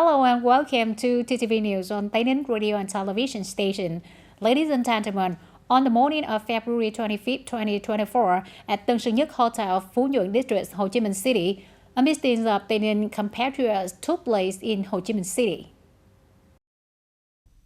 Hello and welcome to TTV News on TayNinhTV radio and television station. Ladies and gentlemen, on the morning of February 25, 2024, at Tân Sơn Nhất Hotel, Phú Nhuận District, Ho Chi Minh City, a meeting of TayNinhTV compatriots took place in Ho Chi Minh City.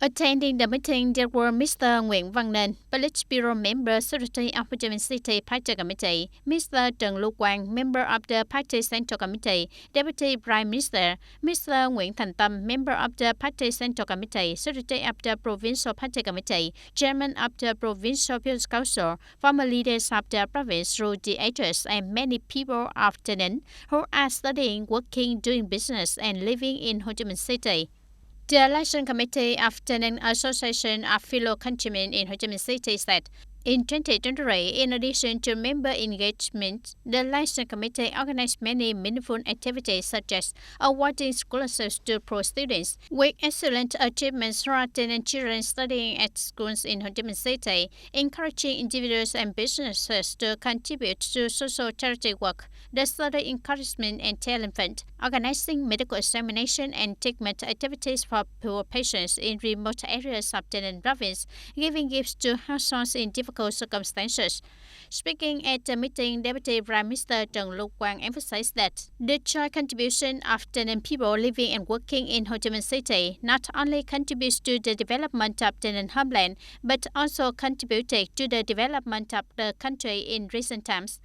Attending the meeting, there were Mr. Nguyễn Văn Nên, Police Bureau Member, Secretary of Ho Chi Minh City Party Committee, Mr. Trần Lưu Quang, Member of the Party Central Committee, Deputy Prime Minister, Mr. Nguyễn Thành Tâm, Member of the Party Central Committee, Secretary of the Provincial Party Committee, Chairman of the Provincial People's Council, former leaders of the province through the ages, and many people of TayNinhTV who are studying, working, doing business, and living in Ho Chi Minh City. The Election Committee of TayNinhTV Association of Fellow Countrymen in Ho Chi Minh City said, in 2023, in addition to member engagement, the Election Committee organized many meaningful activities such as awarding scholarships to pro students with excellent achievements for TayNinhTV children studying at schools in Ho Chi Minh City, encouraging individuals and businesses to contribute to social charity work, the study encouragement and talent fund, organizing medical examination and treatment activities for poor patients in remote areas of TayNinhTV province, giving gifts to households in difficult circumstances. Speaking at the meeting, Deputy Prime Minister Trần Lưu Quang emphasized that the joint contribution of TayNinhTV people living and working in Ho Chi Minh City not only contributes to the development of TayNinhTV homeland, but also contributed to the development of the country in recent times.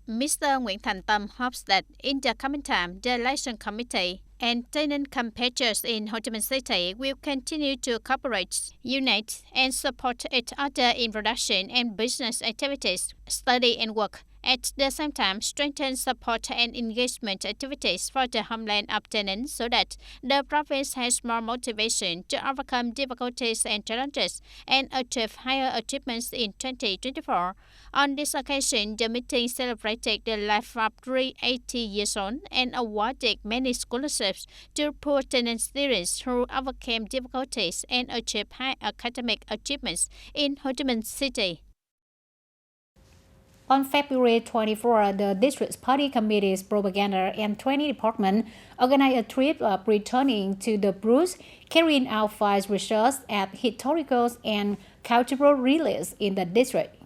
Mr. Nguyễn Thành Tâm hopes that in the coming time, the Election Committee and TayNinhTV compatriots in Ho Chi Minh City will continue to cooperate, unite, and support each other in production and business activities, study and work. At the same time, strengthen support and engagement activities for the homeland of TayNinhTV so that the province has more motivation to overcome difficulties and challenges and achieve higher achievements in 2024. On this occasion, the meeting celebrated the life of 380 years old and awarded many scholarships to poor TayNinhTV students who overcame difficulties and achieved high academic achievements in Ho Chi Minh City. On February 24, the District Party Committee's Propaganda and Training Department organized a trip of returning to the Bruce, carrying out field research at historical and cultural relays in the district.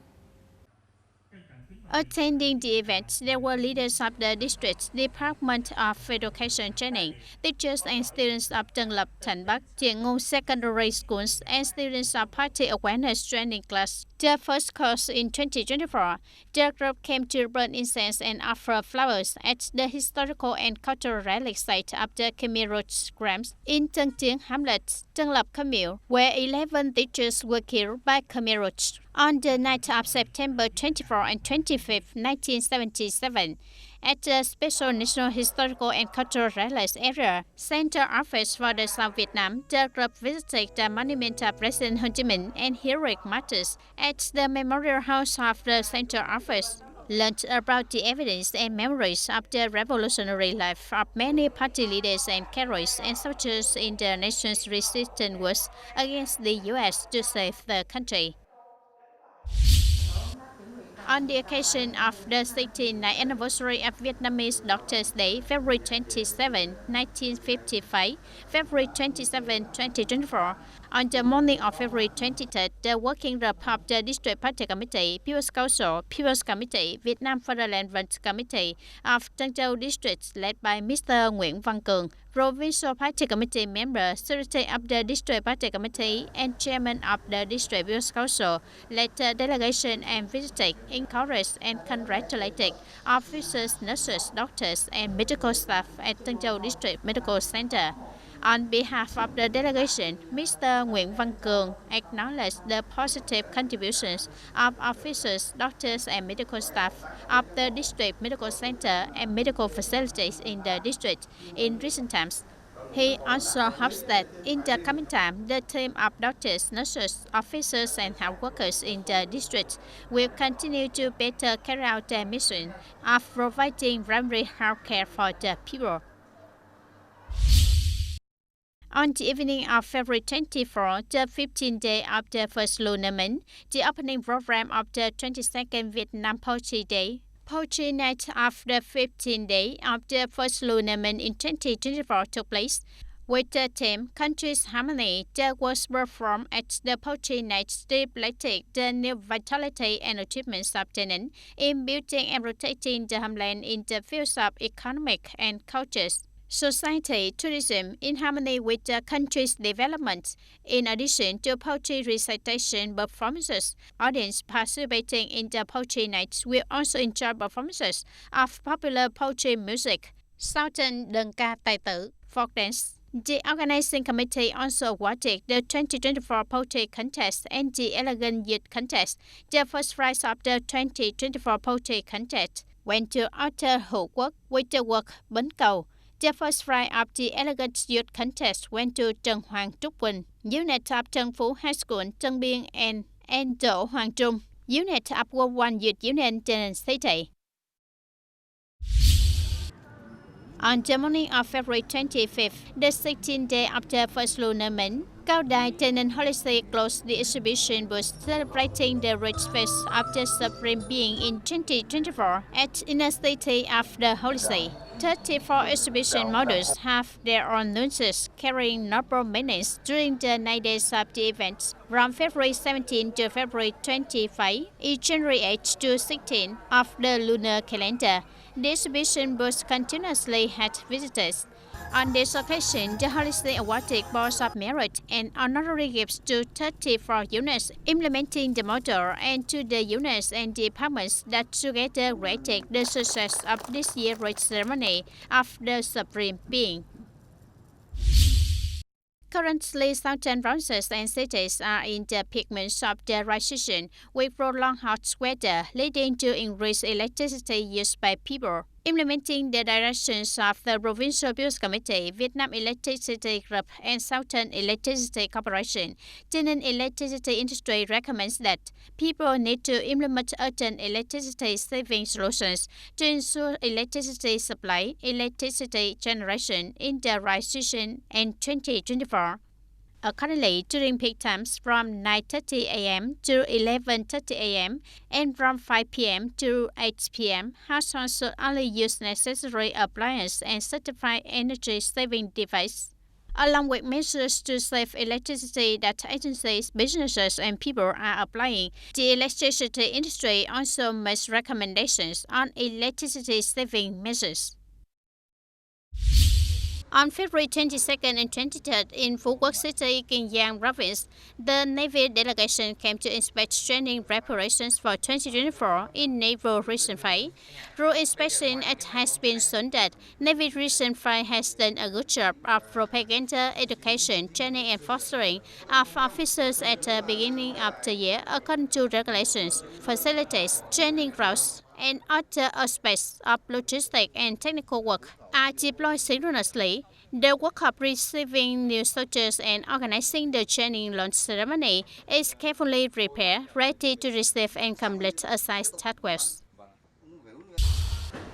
Attending the event, there were leaders of the district Department of Education Training, teachers and students of Tân Lập, Thành Bắc, Thiện Ngu Secondary Schools, and students of Party Awareness Training Class. The first course in 2024, the group came to burn incense and offer flowers at the historical and cultural relic site of the Khmer Rouge camps in Tân Tiến Hamlet, Tân Lập Commune, where 11 teachers were killed by Khmer Rouge on the night of September 24 and 25, 1977. At the Special National Historical and Cultural Relics Area, Center Office for the South Vietnam, the group visited the monument of President Ho Chi Minh and heroic martyrs at the Memorial House of the Center Office, learned about the evidence and memories of the revolutionary life of many party leaders and heroes and soldiers in the nation's resistance wars against the U.S. to save the country. On the occasion of the 69th anniversary of Vietnamese Doctors' Day, February 27, 1955, February 27, 2024, on the morning of February 23, the working group of the District Party Committee, People's Council, People's Committee, Vietnam Fatherland Committee of Tân Châu District, led by Mr. Nguyễn Văn Cường, Provincial Party Committee member, Secretary of the District Party Committee, and Chairman of the District People's Council, led the delegation and visited, encouraged, and congratulated officers, nurses, doctors, and medical staff at Tân Châu District Medical Center. On behalf of the delegation, Mr. Nguyễn Văn Cường acknowledged the positive contributions of officers, doctors, and medical staff of the District Medical Center and medical facilities in the district in recent times. He also hopes that in the coming time, the team of doctors, nurses, officers, and health workers in the district will continue to better carry out their mission of providing primary health care for the people. On the evening of February 24, the 15th day of the first lunar moon, the opening program of the 22nd Vietnam Poetry Day, Poetry Night of the 15th day of the first lunar moon in 2024 took place. With the theme Country's Harmony, the was performed at the Poetry Night stipulated the new vitality and achievements of TayNinhTV in building and rotating the homeland in the fields of economic and cultures, society, tourism in harmony with the country's development. In addition to poetry recitation performances, audience participating in the Poetry Nights will also enjoy performances of popular poetry music, Southern đơn ca tài tử, folk dance. The organizing committee also awarded the 2024 Poetry Contest and the Elegant Youth Contest. The first prize of the 2024 Poetry Contest went to author Hữu Quốc with the work Bến Cầu. The first prize of the Elegant Youth Contest went to Trần Hoàng Trúc Quỳnh, unit of Trần Phú High School, Trần Biên, and Đỗ Hoàng Trung, unit of World One Youth Union City. On the morning of February 25th, the 16th day after first lunar moon, Cao Đài TayNinhTV Holiday closed the exhibition booth celebrating the rich face of the Supreme Being in 2024 at inner city of the holiday. 34 exhibition models have their own nuances carrying noble meanings during the 9 days of the event, from February 17 to February 25, each January 8 to 16 of the lunar calendar. The exhibition booth continuously had visitors. On this occasion, the holiday awarded Boards of Merit and honorary gifts to 34 units implementing the model and to the units and departments that together created the success of this year's ceremony of the Supreme Being. Currently, southern provinces and cities are in the peak months of the dry season, with prolonged hot weather leading to increased electricity used by people. Implementing the directions of the Provincial Bills Committee, Vietnam Electricity Group, and Southern Electricity Corporation, TayNinhTV Electricity Industry recommends that people need to implement urgent electricity saving solutions to ensure electricity supply, electricity generation in the dry season in 2024. Currently, during peak times from 9:30 a.m. to 11:30 a.m. and from 5 p.m. to 8 p.m., households should only use necessary appliances and certified energy-saving devices. Along with measures to save electricity that agencies, businesses, and people are applying, the electricity industry also makes recommendations on electricity-saving measures. On February 22nd and 23rd in Phú Quốc City, Kiên Giang Province, the Navy delegation came to inspect training preparations for 2024 in Naval Recent Flight. Through inspection, it has been shown that Navy Recent Flight has done a good job of propaganda, education, training, and fostering of officers at the beginning of the year according to regulations, facilities, training grounds, and other aspects of logistic and technical work are deployed synchronously. The work of receiving new soldiers and organizing the training launch ceremony is carefully prepared, ready to receive and complete assigned tasks.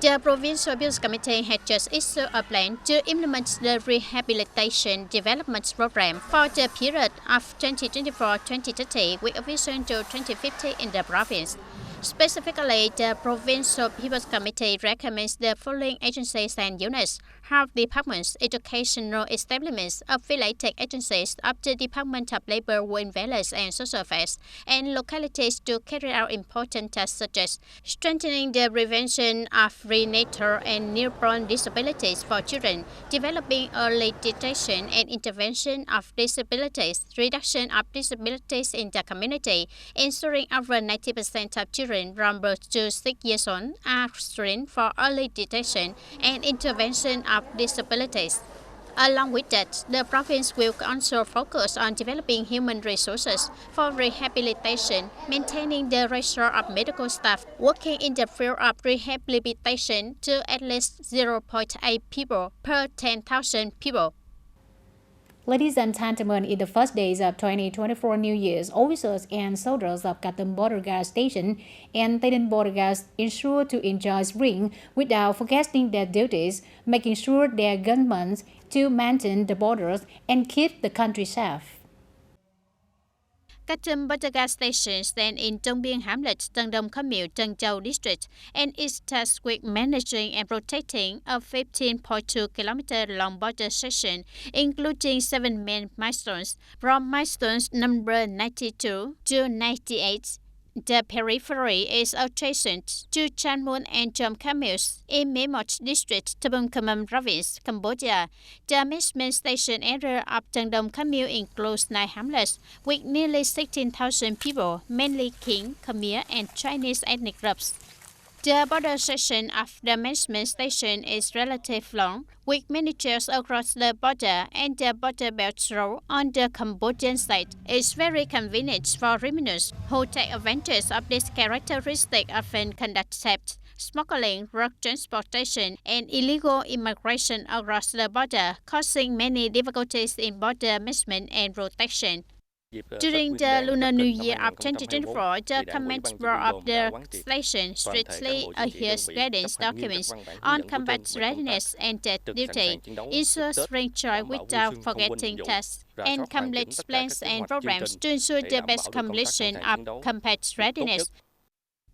The Provincial Bills Committee had just issued a plan to implement the Rehabilitation Development Program for the period of 2024-2030 with a vision to 2050 in the province. Specifically, the Provincial People's Committee recommends the following agencies and units: health departments, educational establishments, affiliated agencies of the Department of Labor, Welfare and Social Affairs, and localities to carry out important tasks such as strengthening the prevention of prenatal and newborn disabilities for children, developing early detection and intervention of disabilities, reduction of disabilities in the community, ensuring over 90% of children from birth to 6 years old are screened for early detection and intervention of disabilities. Along with that, the province will also focus on developing human resources for rehabilitation, maintaining the ratio of medical staff working in the field of rehabilitation to at least 0.8 people per 10,000 people. Ladies and gentlemen, in the first days of 2024 New Year's, officers and soldiers of Cotton Border Guard Station and TayNinhTV Border Guards ensure to enjoy spring without forgetting their duties, making sure their governments to maintain the borders and keep the country safe. Custom Butter Gas Station stands in Trong Biên Hamlet, Tân Đông Commune, Tân Châu District, and is tasked with managing and protecting a 15.2 km long border section, including 7 main milestones, from milestones number 92 to 98. The periphery is adjacent to Chanmun and Chom communes in Memot District, Tabung Khmer Province, Cambodia. The management station area of Tangdong commune includes 9 hamlets with nearly 16,000 people, mainly King, Khmer, and Chinese ethnic groups. The border section of the management station is relatively long, with many trails across the border, and the border belt road on the Cambodian side is very convenient for criminals who take advantage of this characteristic, often conduct theft, smuggling, drug transportation, and illegal immigration across the border, causing many difficulties in border management and protection. During the Lunar New Year of 2024, the command board of the station strictly adheres guidance documents on combat readiness and death duty, ensures rank choice without forgetting tasks, and completes plans and programs to ensure the best completion of combat readiness.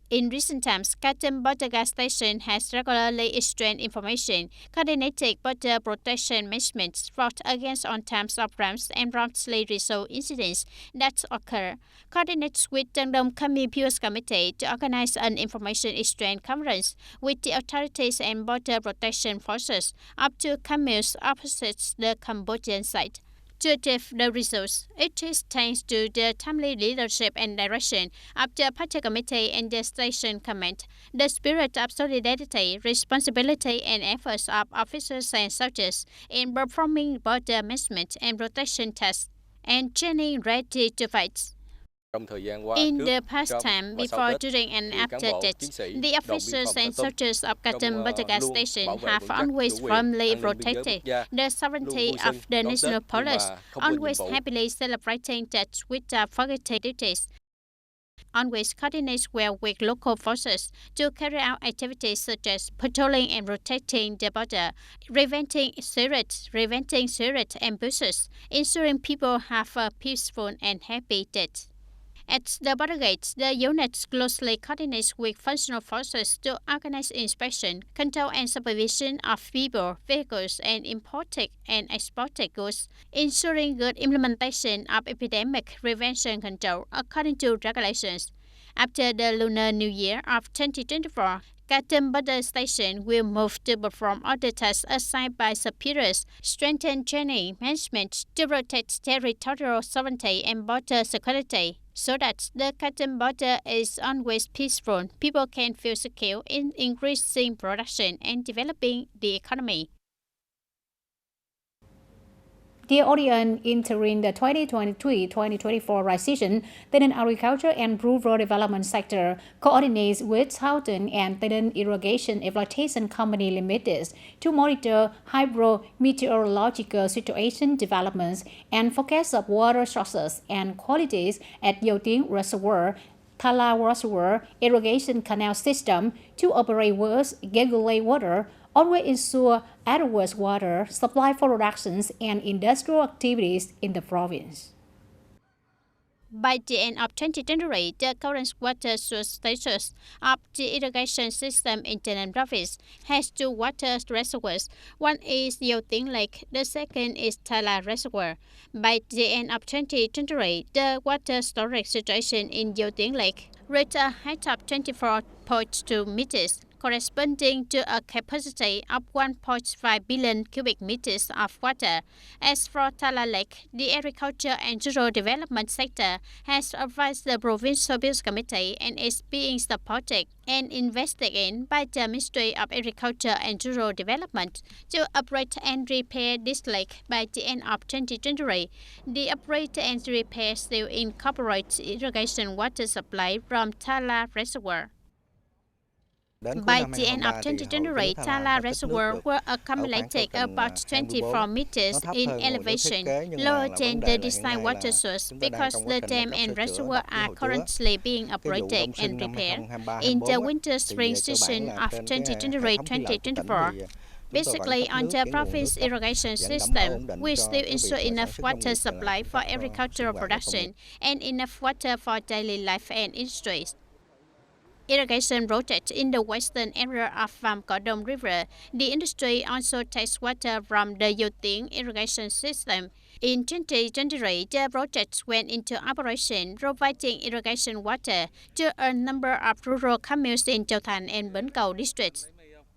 In recent times, Custom Border Gas Station has regularly exchanged information, coordinated border protection management, fought against on-time programs, and promptly resolve incidents that occur, coordinates with Tangdong Khmer Peace Committee to organize an information exchange conference with the authorities and border protection forces up to Khmer's opposite the Cambodian side. To achieve the results, it is thanks to the timely leadership and direction of the Party Committee and the Station Command, the spirit of solidarity, responsibility, and efforts of officers and soldiers in performing border management and protection tasks, and training ready to fight. In the past time, before, during, and after that, the officers and soldiers of Custom Border Gas Station have always firmly protected the sovereignty of the national police, always happily celebrating that without forgetting duties, always coordinates well with local forces to carry out activities such as patrolling and protecting the border, preventing secret ambushes, ensuring people have a peaceful and happy death. At the border gates, the units closely coordinates with functional forces to organize inspection, control, and supervision of people, vehicles, and imported and exported goods, ensuring good implementation of epidemic prevention control according to regulations. After the Lunar New Year of 2024, Custom Border Station will move to perform other tasks assigned by superiors, strengthen training management to protect territorial sovereignty and border security, so that the custom border is always peaceful. People can feel secure in increasing production and developing the economy. Dear audience, entering the 2023-2024 recession, TayNinh Agriculture and Rural Development Sector coordinates with Southern and TayNinh Irrigation Exploitation Company Limited to monitor hydrometeorological situation developments and forecast of water sources and qualities at Yo Tiếng Reservoir, Thala Reservoir irrigation canal system to operate wells, regulate water, always ensure adequate water supply for productions and industrial activities in the province. By the end of 2023, the current water source status of the irrigation system in TayNinh Province has 2 water reservoirs. One is Yo Tiếng Lake, the second is Thala Reservoir. By the end of 2023, the water storage situation in Yo Tiếng Lake reached a height of 24.2 meters, corresponding to a capacity of 1.5 billion cubic meters of water. As for Thala Lake, the Agriculture and Rural Development Sector has advised the Provincial Peace Committee and is being supported and invested in by the Ministry of Agriculture and Rural Development to operate and repair this lake by the end of 2023. The operate and repair still incorporates irrigation water supply from Thala Reservoir. By the end of 2023, Thala Reservoir were accumulated about 24 meters in elevation, lower than the design water source, because the dam and reservoir are currently being operated and repaired. In the winter-spring season of 2023-2024, Basically, on the province irrigation system, we still ensure enough water supply for agricultural production and enough water for daily life and industries. Irrigation project in the western area of Vam Cỏ Đông River, the industry also takes water from the Dụ Tiếng irrigation system. In 2023, the project went into operation, providing irrigation water to a number of rural communes in Châu Thành and Bến Cầu districts.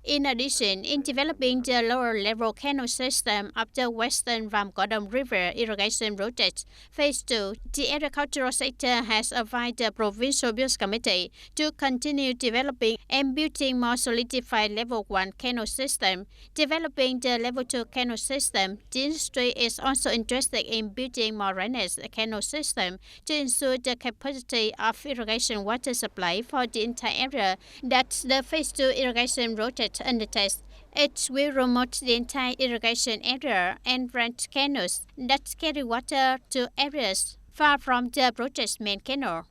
In addition, in developing the lower-level canal system of the western Vam Cỏ Đông River irrigation project, Phase 2, the agricultural sector has advised the Provincial Business Committee to continue developing and building more solidified Level 1 canal system. Developing the Level 2 canal system, the industry is also interested in building more drainage canal system to ensure the capacity of irrigation water supply for the entire area that the Phase 2 irrigation project undertakes. It will promote the entire irrigation area and rent canals that carry water to areas far from the project's main canal.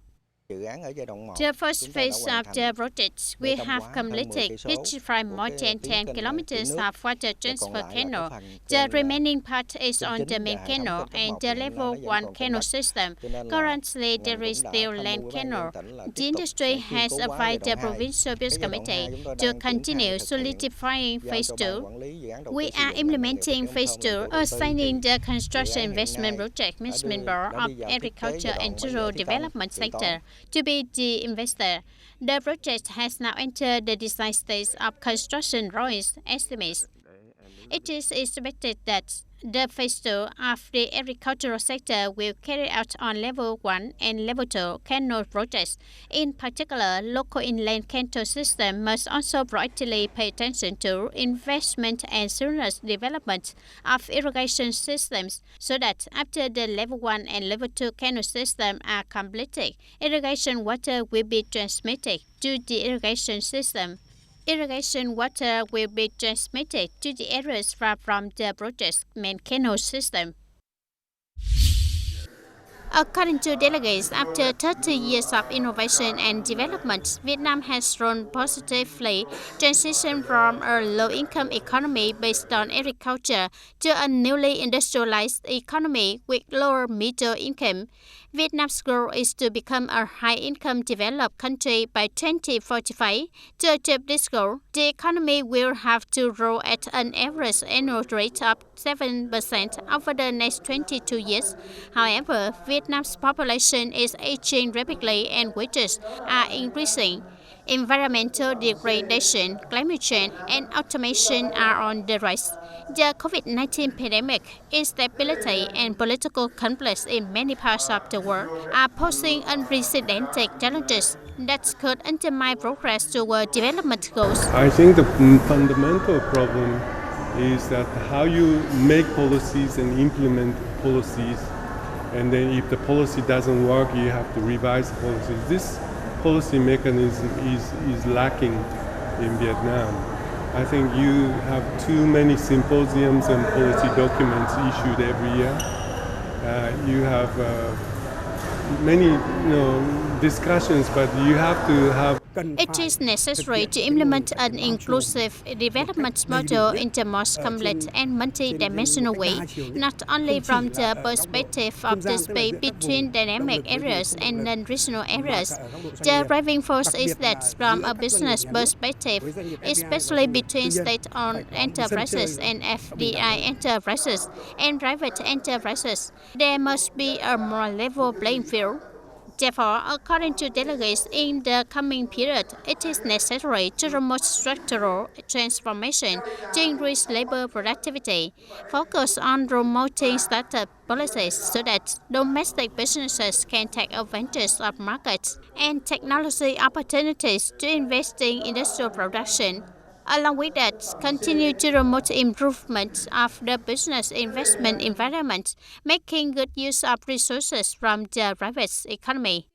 The first phase of the project will have completed, electrifying more than 10 kilometers of water transfer canal. The remaining part is on the main canal and the Level 1 canal system. Currently, there is still land canal. The industry has advised the Provincial Business Committee to continue solidifying Phase 2. We are implementing Phase 2, assigning the Construction Investment Project Management Board of Agriculture and Rural Development sector to be the investor. The project has now entered the design stage of construction drawings estimates. It is expected that the Phase 2 of the agricultural sector will carry out on Level 1 and Level 2 canal projects. In particular, local inland canal system must also proactively pay attention to investment and seamless development of irrigation systems so that after the Level 1 and Level 2 canal system are completed, irrigation water will be transmitted to the irrigation system. Irrigation water will be transmitted to the areas far from the project's main canal system. According to delegates, after 30 years of innovation and development, Vietnam has grown positively, transitioned from a low-income economy based on agriculture to a newly industrialized economy with lower middle income. Vietnam's goal is to become a high-income developed country by 2045. To achieve this goal, the economy will have to grow at an average annual rate of 7% over the next 22 years. However, Vietnam's population is aging rapidly and wages are increasing. Environmental degradation, climate change, and automation are on the rise. The COVID-19 pandemic, instability, and political conflicts in many parts of the world are posing unprecedented challenges that could undermine progress toward development goals. I think the fundamental problem is that how you make policies and implement policies, and then if the policy doesn't work, you have to revise the policies. This policy mechanism is lacking in Vietnam. I think you have too many symposiums and policy documents issued every year. You have many discussions, but you have to have. It is necessary to implement an inclusive development model in the most complete and multi-dimensional way, not only from the perspective of the space between dynamic areas and non-regional areas. The driving force is that from a business perspective, especially between state-owned enterprises and FDI enterprises and private enterprises, there must be a more level playing field. Therefore, according to delegates, in the coming period, it is necessary to promote structural transformation to increase labor productivity, focus on promoting startup policies so that domestic businesses can take advantage of markets and technology opportunities to invest in industrial production. Along with that, continue to promote improvement of the business investment environment, making good use of resources from the private economy.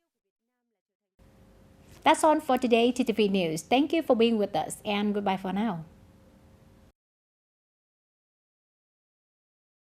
That's all for today, TTV News. Thank you for being with us, and goodbye for now.